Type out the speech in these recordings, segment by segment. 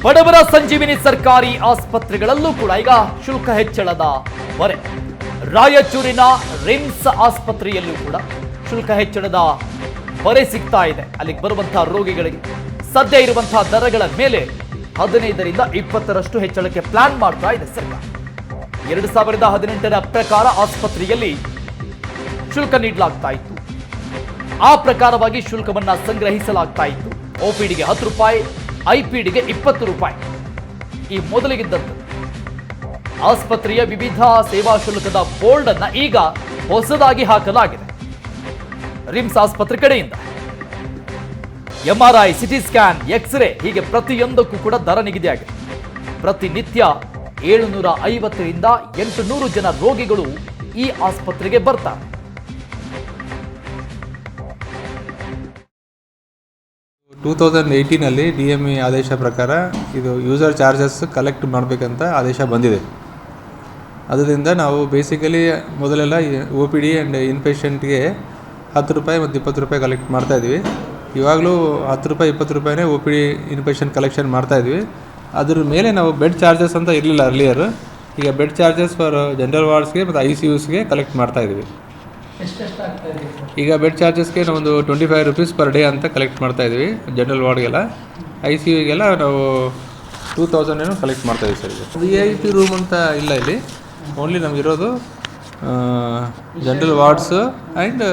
ಬಡವರ ಸಂಜೀವಿನಿ ಸರ್ಕಾರಿ ಆಸ್ಪತ್ರೆಗಳಲ್ಲೂ ಕೂಡ ಈಗ ಶುಲ್ಕ ಹೆಚ್ಚಳದ ಹೊರೆ. ರಾಯಚೂರಿನ ರಿಮ್ಸ್ ಆಸ್ಪತ್ರೆಯಲ್ಲೂ ಕೂಡ ಶುಲ್ಕ ಹೆಚ್ಚಳದ ಹೊರೆ ಸಿಗ್ತಾ ಇದೆ. ಅಲ್ಲಿಗೆ ಬರುವಂತಹ ರೋಗಿಗಳಿಗೆ ಸದ್ಯ ಇರುವಂತಹ ದರಗಳ ಮೇಲೆ 15ರಿಂದ 20ರಷ್ಟು ಹೆಚ್ಚಳಕ್ಕೆ ಪ್ಲಾನ್ ಮಾಡ್ತಾ ಇದೆ ಸರ್ಕಾರ. 2018ರ ಪ್ರಕಾರ ಆಸ್ಪತ್ರೆಯಲ್ಲಿ ಶುಲ್ಕ ನೀಡಲಾಗ್ತಾ ಇತ್ತು. ಆ ಪ್ರಕಾರವಾಗಿ ಶುಲ್ಕವನ್ನ ಸಂಗ್ರಹಿಸಲಾಗ್ತಾ ಇತ್ತು. ಒಪಿಡಿಗೆ 10 ರೂಪಾಯಿ, ಐಪಿಡಿಗೆ 20 ರೂಪಾಯಿ ಈ ಮೊದಲಿಗಿದ್ದಂತೆ. ಆಸ್ಪತ್ರೆಯ ವಿವಿಧ ಸೇವಾ ಶುಲ್ಕದ ಬೋರ್ಡ್ ಅನ್ನ ಈಗ ಹೊಸದಾಗಿ ಹಾಕಲಾಗಿದೆ ರಿಮ್ಸ್ ಆಸ್ಪತ್ರೆ ಕಡೆಯಿಂದ. MRI, ಸಿಟಿ ಸ್ಕ್ಯಾನ್, ಎಕ್ಸ್ರೇ ಹೀಗೆ ಪ್ರತಿಯೊಂದಕ್ಕೂ ಕೂಡ ದರ ನಿಗದಿಯಾಗಿದೆ. ಪ್ರತಿನಿತ್ಯ 750ರಿಂದ 800 ಜನ ರೋಗಿಗಳು ಈ ಆಸ್ಪತ್ರೆಗೆ ಬರ್ತಾರೆ. ಟೂ 2018 DME ಆದೇಶ ಪ್ರಕಾರ ಇದು ಯೂಸರ್ ಚಾರ್ಜಸ್ ಕಲೆಕ್ಟ್ ಮಾಡಬೇಕಂತ ಆದೇಶ ಬಂದಿದೆ. ಅದರಿಂದ ನಾವು ಬೇಸಿಕಲಿ ಮೊದಲೆಲ್ಲ OPD ಆ್ಯಂಡ್ ಇನ್ಪೇಷೆಂಟ್ಗೆ 10 ರೂಪಾಯಿ ಮತ್ತು 20 ರೂಪಾಯಿ ಕಲೆಕ್ಟ್ ಮಾಡ್ತಾಯಿದ್ವಿ. ಇವಾಗಲೂ 10 ರೂಪಾಯಿ 20 ರೂಪಾಯಿನೇ OPD ಇನ್ಪೇಷೆಂಟ್ ಕಲೆಕ್ಷನ್ ಮಾಡ್ತಾಯಿದ್ವಿ. ಅದ್ರ ಮೇಲೆ ನಾವು ಬೆಡ್ ಚಾರ್ಜಸ್ ಅಂತ ಇರಲಿಲ್ಲ ಅರ್ಲಿಯರ್. ಈಗ ಬೆಡ್ ಚಾರ್ಜಸ್ ಫಾರ್ ಜನರಲ್ ವಾರ್ಡ್ಸ್ಗೆ ಮತ್ತು ICUಸ್ಗೆ ಕಲೆಕ್ಟ್ ಮಾಡ್ತಾಯಿದ್ವಿ. ಈಗ ಬೆಡ್ ಚಾರ್ಜಸ್ಗೆ ನಾವೊಂದು 25 ರೂಪೀಸ್ ಪರ್ ಡೇ ಅಂತ ಕಲೆಕ್ಟ್ ಮಾಡ್ತಾಯಿದ್ವಿ ಜನರಲ್ ವಾರ್ಡ್ಗೆಲ್ಲ. ICUಗೆಲ್ಲ ನಾವು 2000 ಏನೋ ಕಲೆಕ್ಟ್ ಮಾಡ್ತಾಯಿದ್ವಿ ಸರ್. ಈಗ VIP ರೂಮ್ ಅಂತ ಇಲ್ಲ ಇಲ್ಲಿ, ಓನ್ಲಿ ನಮಗಿರೋದು ಜನರಲ್ ವಾರ್ಡ್ಸು ಆ್ಯಂಡ್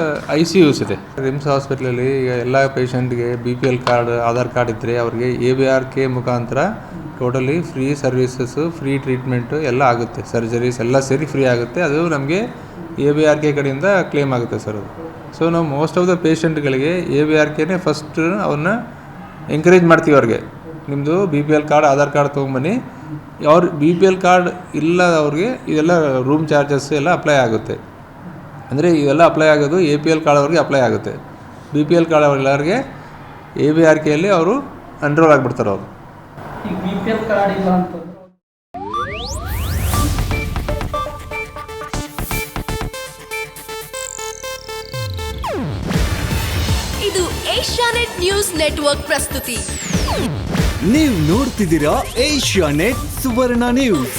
ICUಸ್ ಇದೆ. ರಿಮ್ಸ್ ಹಾಸ್ಪಿಟ್ಲಲ್ಲಿ ಈಗ ಎಲ್ಲ ಪೇಷಂಟ್ಗೆ BPL ಕಾರ್ಡ್, ಆಧಾರ್ ಕಾರ್ಡ್ ಇದ್ದರೆ ಅವ್ರಿಗೆ ABRK ಮುಖಾಂತರ totally free services, free treatment ಎಲ್ಲ ಆಗುತ್ತೆ. ಸರ್ಜರೀಸ್ ಎಲ್ಲ ಸೇರಿ ಫ್ರೀ ಆಗುತ್ತೆ. ಅದು ನಮಗೆ ABRK ಕಡೆಯಿಂದ ಕ್ಲೇಮ್ ಆಗುತ್ತೆ ಸರ್ ಅದು. ಸೊ ನಾವು ಮೋಸ್ಟ್ ಆಫ್ ದ ಪೇಷಂಟ್ಗಳಿಗೆ ABRKನೇ ಫಸ್ಟ್ ಅವ್ರನ್ನ ಎಂಕರೇಜ್ ಮಾಡ್ತೀವಿ. ಅವ್ರಿಗೆ ನಿಮ್ಮದು BPL ಕಾರ್ಡ್, ಆಧಾರ್ ಕಾರ್ಡ್ ತೊಗೊಂಬನ್ನಿ. ಅವ್ರು BPL ಕಾರ್ಡ್ ಇಲ್ಲ ಅವ್ರಿಗೆ ಇದೆಲ್ಲ ರೂಮ್ ಚಾರ್ಜಸ್ ಎಲ್ಲ ಅಪ್ಲೈ ಆಗುತ್ತೆ. ಅಂದರೆ ಇವೆಲ್ಲ ಅಪ್ಲೈ ಆಗೋದು APL ಕಾರ್ಡ್ ಅವ್ರಿಗೆ ಅಪ್ಲೈ ಆಗುತ್ತೆ. BPL ಕಾರ್ಡ್ ಅವ್ರೆಲ್ಲರಿಗೆ ABRKಯಲ್ಲಿ ಅವರು ಎನ್ರೋಲ್ ಆಗಿಬಿಡ್ತಾರೆ. ಅವರು BPL ಕಾರ್ಡ್ ಇಲ್ಲ ಅಂತ ಇದು ಏಷ್ಯಾನೆಟ್ ನ್ಯೂಸ್ ನೆಟ್ವರ್ಕ್ ಪ್ರಸ್ತುತಿ. ನೀವು ನೋಡ್ತಿದ್ದೀರಾ ಏಷ್ಯಾನೆಟ್ ಸುವರ್ಣ ನ್ಯೂಸ್.